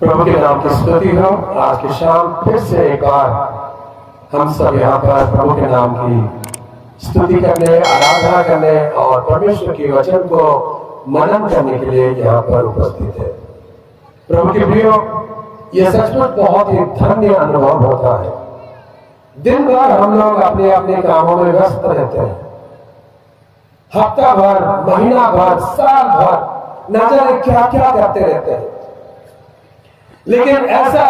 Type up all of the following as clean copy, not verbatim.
प्रभु के नाम की स्तुति हो। आज की शाम फिर से एक बार हम सब यहाँ पर प्रभु के नाम की स्तुति करने, आराधना करने और परमेश्वर के वचन को मनन करने के लिए यहाँ पर उपस्थित है। प्रभु के प्रियो, ये सचमुच बहुत ही धन्य अनुभव होता है। दिन भर हम लोग अपने अपने कामों में व्यस्त रहते हैं, हफ्ता भर, महीना भर, साल भर न जाने क्या क्या करते रहते हैं, लेकिन ऐसा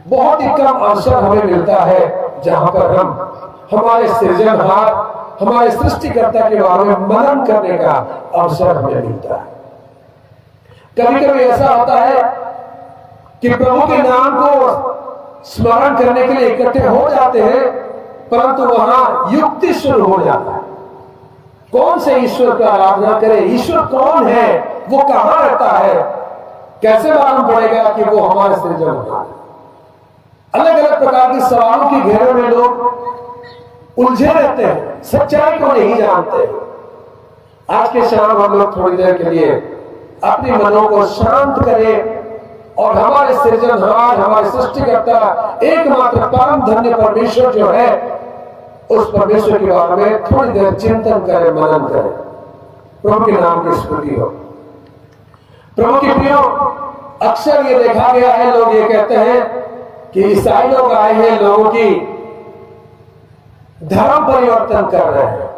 बहुत ही कम अवसर हमें मिलता है जहां पर हम हमारे सृजनहार, हमारे सृष्टिकर्ता के बारे में मनन करने का अवसर हमें मिलता है। कभी कभी ऐसा होता है कि प्रभु के नाम को स्मरण करने के लिए इकट्ठे हो जाते हैं, परंतु वहां युक्ति शुरू हो जाता है। कौन से ईश्वर का आराधना करें, ईश्वर कौन है, वो कहां रहता है, कैसे मालूम पड़ेगा कि वो हमारे सृजनहार है। अलग अलग प्रकार के सवालों के घेरे में लोग उलझे रहते हैं, सच्चाई को नहीं जानते। आज के शाम हम लोग थोड़ी देर के लिए अपने मनों को शांत करें और हमारे सृजनहार, हमारे सृष्टिकर्ता, एकमात्र परम धन्य परमेश्वर जो है, उस परमेश्वर के बारे में थोड़ी देर चिंतन करें, मनन करें। प्रभु के नाम की स्तुति हो। प्रभु के प्रियो, अक्सर ये देखा गया है, लोग ये कहते हैं कि ईसाई लोग आए हैं, लोगों की धर्म परिवर्तन कर रहे हैं।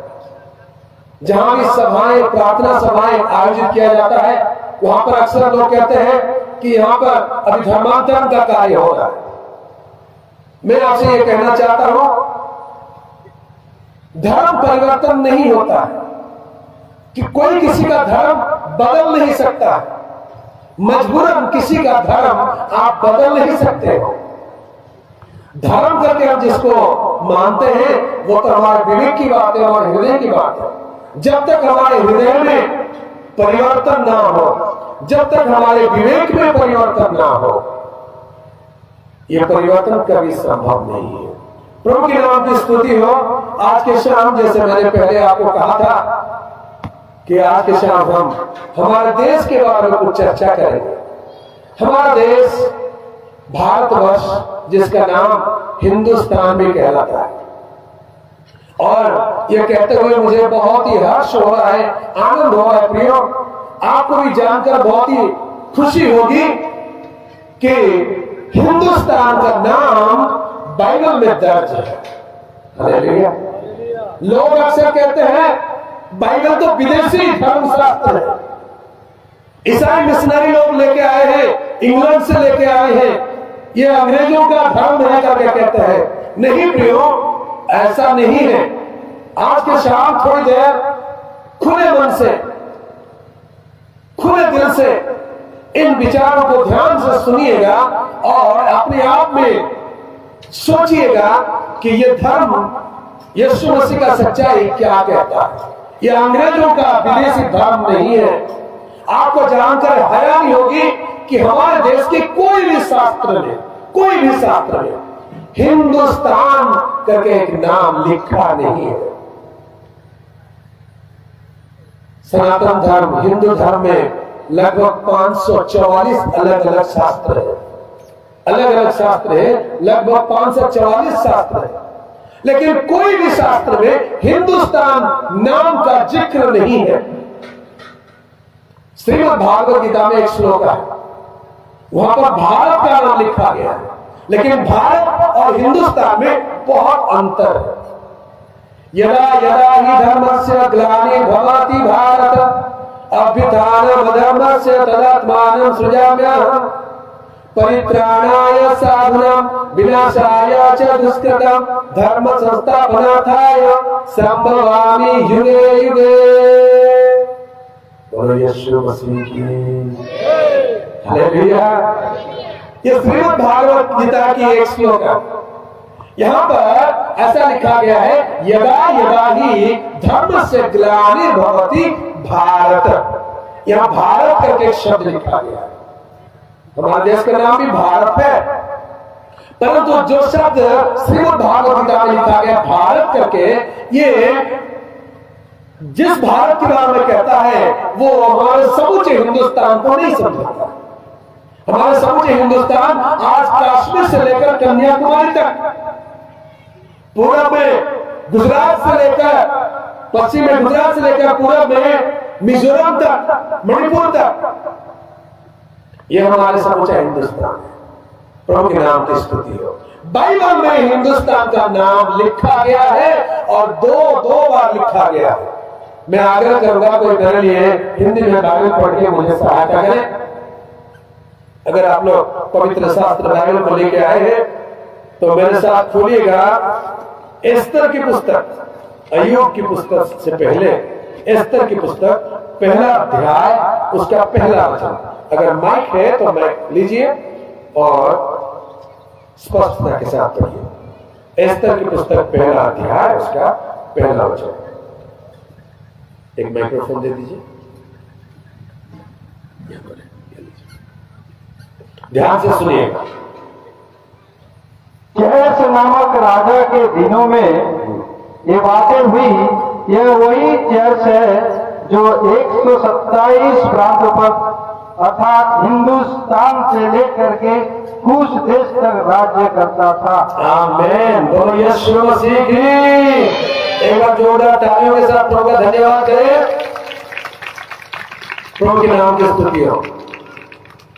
जहां भी सभाएं, प्रार्थना सभाएं आयोजित किया जाता है, वहां पर अक्सर लोग कहते हैं कि यहां पर अभी धर्मांतरण का कार्य हो रहा है। मैं आपसे ये कहना चाहता हूं, धर्म परिवर्तन नहीं होता है कि कोई किसी का धर्म बदल नहीं सकता। मजबूरन किसी का धर्म आप बदल नहीं सकते हो। धर्म करके हम जिसको मानते हैं वो तो हमारे विवेक की बात है, हमारे हृदय की बात है। जब तक हमारे हृदय में परिवर्तन ना हो, जब तक हमारे विवेक में परिवर्तन ना हो, यह परिवर्तन कभी संभव नहीं है। प्रभु के नाम की स्तुति हो। आज के शाम, जैसे मैंने पहले आपको कहा था कि आज के शाम हम हमारे देश के बारे में कुछ चर्चा करेंगे। हमारा देश भारतवर्ष, जिसका नाम हिंदुस्तान भी कहलाता है, और यह कहते हुए मुझे बहुत ही हर्ष हो रहा है, आनंद हो रहा है। प्रियो, आपको भी जानकर बहुत ही खुशी होगी कि हिंदुस्तान का नाम बाइबल में दर्ज है। हालेलुया। लोग अक्सर कहते हैं बाइबल तो विदेशी धर्मशास्त्र है, ईसाई मिशनरी लोग लेके आए हैं, इंग्लैंड से लेके आए हैं, ये अंग्रेजों का धर्म है करके कहते हैं। नहीं प्रियो, ऐसा नहीं है। आज के शाम थोड़ी देर खुले मन से, खुले दिल से इन विचारों को ध्यान से सुनिएगा और अपने आप में सोचिएगा कि यह धर्म, यीशु मसीह का सच्चाई क्या कहता है। यह अंग्रेजों का विदेशी धर्म नहीं है। आपको जानकर हैरानी होगी कि हमारे देश के कोई भी शास्त्र में हिंदुस्तान करके एक नाम लिखा नहीं है। सनातन धर्म, हिंदू धर्म में लगभग 544 अलग अलग शास्त्र है, लगभग 544 शास्त्र है, लेकिन कोई भी शास्त्र में हिंदुस्तान नाम का जिक्र नहीं है। श्रीमद् भागवत गीता में एक श्लोक है, वहां पर भारत का नाम लिखा गया है, लेकिन भारत और हिंदुस्तान में बहुत अंतर है। यदा यदा हि धर्मस्य ग्लानिर्भवति भारत अभ्युत्थानमधर्मस्य तदात्मानं सृजाम्यहम् परित्राणाय साधुनां विनाशाय च दुष्कृतां धर्म संस्थापनार्थाय संभवामि युगे युगे। बोलो यीशु मसीह की हालेलुया। ये श्रीमद् भागवत गीता की एक श्लोक है। यहां पर ऐसा लिखा गया है, यदा यदा ही धर्मस्य ग्लानिर्भवति भारत। यहां भारत करके एक शब्द लिखा गया है। हमारे देश का नाम भी भारत है, परंतु जो शब्द श्रीमद् भागवत गीता में लिखा गया भारत करके, ये जिस भारत के बारे में कहता है वो हमारे समूचे हिंदुस्तान को नहीं समझता। हमारे समूचे हिंदुस्तान आज कश्मीर से लेकर कन्याकुमारी तक, पूरब में गुजरात से लेकर, पश्चिम में गुजरात से लेकर पूरब में मिजोरम तक, मणिपुर तक, यह हमारे समूचा हिंदुस्तान है। प्रभु के नाम की स्तुति हो। बाइबल में हिंदुस्तान का नाम लिखा गया है और दो बार लिखा गया है। मैं आग्रह करूंगा कोई मेरे लिए हिंदी में बाइबल पढ़ के मुझे सहायता करें। अगर आप लोग पवित्र शास्त्र बाइबल को लेके आए हैं तो मेरे साथ खोलिएगा एस्तर की पुस्तक, अय्यूब की पुस्तक से पहले एस्तर की पुस्तक, पहला अध्याय, उसका पहला वचन। अगर माइक है तो माइक लीजिए और स्पष्टता के साथ पढ़िए। एस्तर की पुस्तक पहला अध्याय, उसका पहला वचन। एक माइक्रोफोन दे दीजिए, ध्यान से सुनिएगा। चेहस नामक राजा के दिनों में ये बातें हुई। यह वही चेहस है जो 127 प्रांतों पर अर्थात हिंदुस्तान से लेकर के कुछ देश तक राज्य करता था। आमीन। बोलो यीशु मसीह की। एक बार जोरदार तालियों के साथ प्रभु का धन्यवाद करें। प्रभु के नाम की स्तुति हो।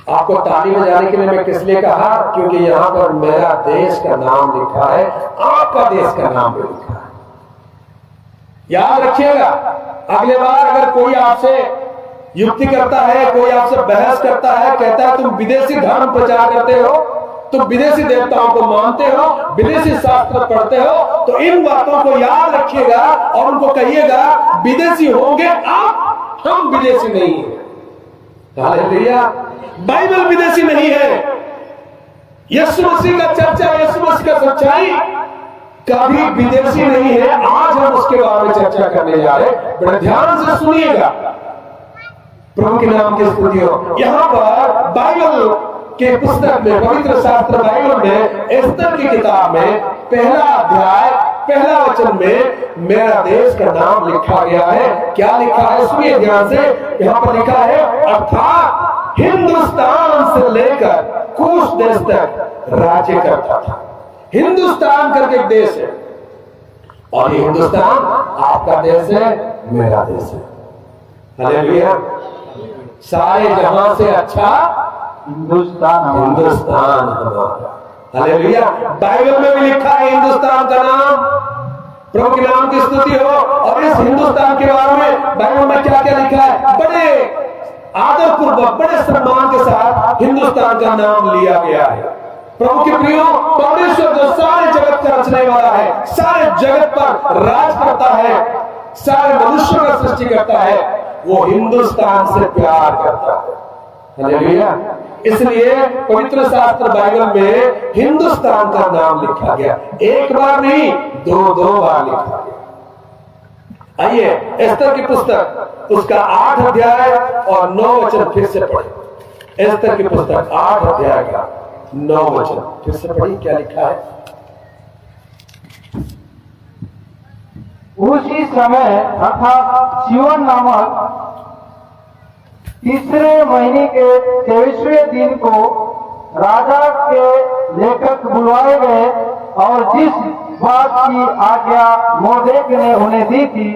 आपको ताली में जाने के लिए मैं किस लिए कहा? क्योंकि यहाँ पर मेरा देश का नाम लिखा है, आपका देश का नाम भी लिखा है। याद रखिएगा, अगले बार अगर कोई आपसे युक्ति करता है, कोई आपसे बहस करता है, कहता है तुम विदेशी धर्म प्रचार करते हो, तुम विदेशी देवताओं को मानते हो, विदेशी शास्त्र पढ़ते हो, तो इन बातों को याद रखिएगा और उनको कहिएगा विदेशी होंगे आप, हम विदेशी नहीं है। हालेलुया। बाइबल विदेशी नहीं है। यीशु मसीह का चर्चा, यीशु मसीह का सच्चाई कभी विदेशी नहीं है। आज हम उसके बारे में चर्चा करने जा रहे हैं। बड़े ध्यान से सुनिएगा। प्रभु के नाम की स्तुति हो। यहाँ पर बाइबल के पुस्तक में, पवित्र शास्त्र बाइबल में, एस्तर की किताब में पहला अध्याय पहला वचन में मेरा देश का नाम लिखा गया है। क्या लिखा है? सुनिए ध्यान से। यहाँ पर लिखा है अर्थात हिंदुस्तान से लेकर कुछ देश तक राज्य करता था। हिंदुस्तान करके एक देश है और ये हिंदुस्तान आपका देश है, मेरा देश है। हालेलुया। सारे जहां से अच्छा हिंदुस्तान हमारा। हालेलुया। बाइबल में भी लिखा है हिंदुस्तान का नाम। प्रभु के नाम की स्तुति हो। और इस हिंदुस्तान के बारे में बाइबल में क्या क्या लिखा है? बड़े आदर पूर्वक, बड़े सम्मान के साथ हिंदुस्तान का नाम लिया गया है। प्रभु के प्रियो, परमेश्वर जो सारे जगत का रचने वाला है, सारे जगत पर राज करता है, सारे मनुष्यों का सृष्टि करता है, वो हिंदुस्तान से प्यार करता है। हालेलुया। इसलिए पवित्र शास्त्र बाइबल में हिंदुस्तान का नाम लिखा गया। एक बार नहीं, दो बार लिखा गया। आइए एस्तर की पुस्तक, उसका 8 अध्याय और 9 वचन फिर से पढ़े। एस्तर की पुस्तक 8 अध्याय का 9 वचन फिर से पढ़िए। क्या लिखा है? उसी समय अर्थात सिवन नामक तीसरे महीने के 23वें दिन को राजा के लेखक बुलवाए गए और जिस बात की आज्ञा मोर्देक ने उन्हें दी थी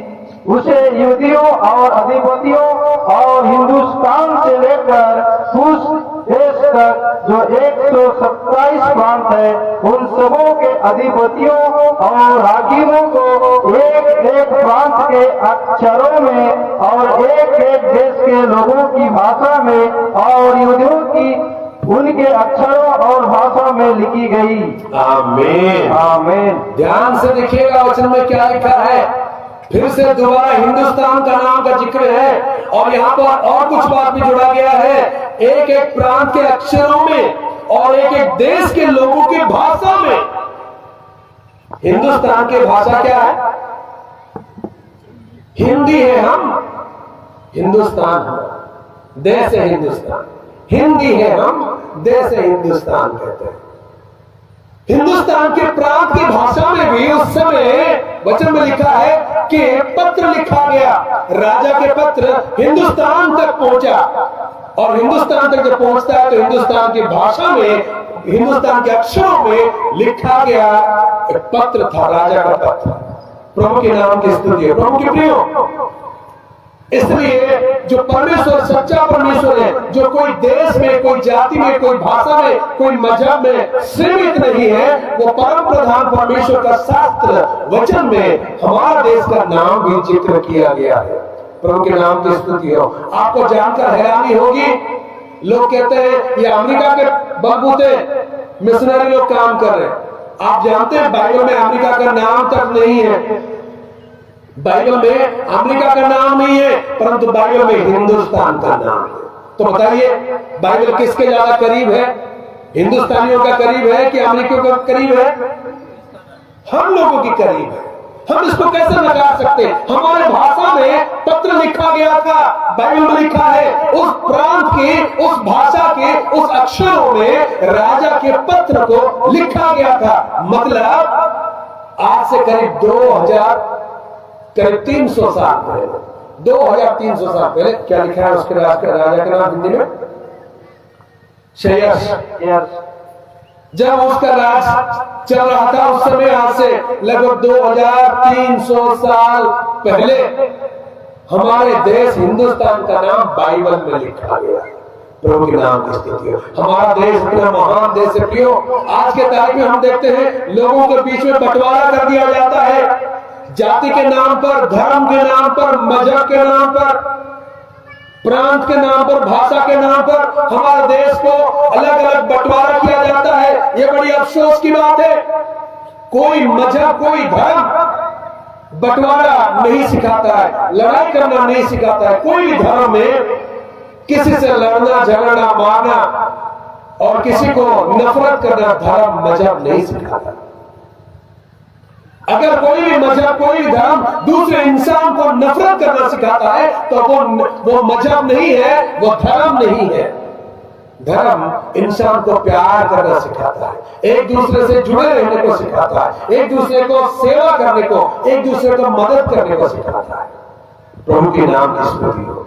उसे यहूदियों और अधिपतियों और हिंदुस्तान से लेकर कुछ देश तक जो 127 प्रांत है, उन सबों के अधिपतियों और हाकिमों को एक एक प्रांत के अक्षरों में और एक एक देश के लोगों की भाषा में और यहूदियों की उनके अक्षरों और भाषा में लिखी गई। आमीन। आमीन। ध्यान से देखिएगा वचन में क्या लिखा है। फिर से दोबारा हिंदुस्तान का नाम का जिक्र है और यहाँ पर और कुछ बात भी जोड़ा गया है। एक एक प्रांत के अक्षरों में और एक एक देश के लोगों की भाषा में। हिंदुस्तान की भाषा क्या है? हिंदी है। हम हिंदुस्तान है, देश है हिंदुस्तान। हिंदी है, हम देश है हिंदुस्तान कहते हैं। हिंदुस्तान के प्रांत की भाषा में भी उस समय वचन में लिखा है कि पत्र लिखा गया, राजा के पत्र हिंदुस्तान तक पहुंचा। और हिंदुस्तान तक जब पहुंचता है तो हिंदुस्तान की भाषा में, हिंदुस्तान के अक्षरों में लिखा गया एक पत्र था, राजा का पत्र। प्रभु के नाम की स्तुति है। प्रभु के प्रियो, इसलिए जो परमेश्वर सच्चा परमेश्वर है, जो कोई देश में, कोई जाति में, कोई भाषा में, कोई मजहब में सीमित नहीं है, वो परम प्रधान परमेश्वर का शास्त्र वचन में हमारा देश का नाम भी जिक्र किया गया है। प्रभु के नाम की स्तुति हो। आपको जानकर हैरानी होगी, लोग कहते हैं ये अमेरिका के बलबूते मिशनरी लोग काम कर रहे हैं। आप जानते हैं बाइबल में अमेरिका का नाम तक नहीं है। बाइबल में अमेरिका का नाम नहीं है, परंतु बाइबल में हिंदुस्तान का नाम है। तो बताइए बाइबल किसके ज्यादा करीब है? हिंदुस्तानियों का करीब है कि अमेरिकियों का करीब है? हम लोगों के करीब है। हम इसको कैसे नकार सकते? हमारे भाषा में पत्र लिखा गया था, बाइबल में लिखा है, उस प्रांत के, उस भाषा के, उस अक्षरों में राजा के पत्र को लिखा गया था। मतलब आज से करीब 300 साल पहले, 2300 साल पहले क्या लिखा है उसके राजा का नाम हिंदी में? शेयर्स। जब उसका राज चल रहा था उस समय, आज से लगभग 2300 साल पहले हमारे देश हिंदुस्तान का नाम बाइबल में लिखा गया। प्रभु के नाम की स्तुति हो। हमारा देश इतना महान देश है प्रियो। आज के तारीख में हम देखते हैं लोगों के बीच में बंटवारा कर दिया जाता है, जाति के नाम पर, धर्म के नाम पर, मजहब के नाम पर, प्रांत के नाम पर, भाषा के नाम पर हमारे देश को अलग अलग बंटवारा किया जाता है। यह बड़ी अफसोस की बात है। कोई मजहब, कोई धर्म बंटवारा नहीं सिखाता है, लड़ाई करना नहीं सिखाता है। कोई भी धर्म में किसी से लड़ना, झगड़ना, मारना और किसी को नफरत करना धर्म, मजहब नहीं सिखाता। अगर कोई भी मजहब, कोई भी धर्म दूसरे इंसान को नफरत करना सिखाता है तो वो मजहब नहीं है, वो धर्म नहीं है। धर्म इंसान को प्यार करना सिखाता है, एक दूसरे से जुड़े रहने को सिखाता है, एक दूसरे को सेवा करने को, एक दूसरे को मदद करने को सिखाता है। प्रभु के नाम की स्तुति हो।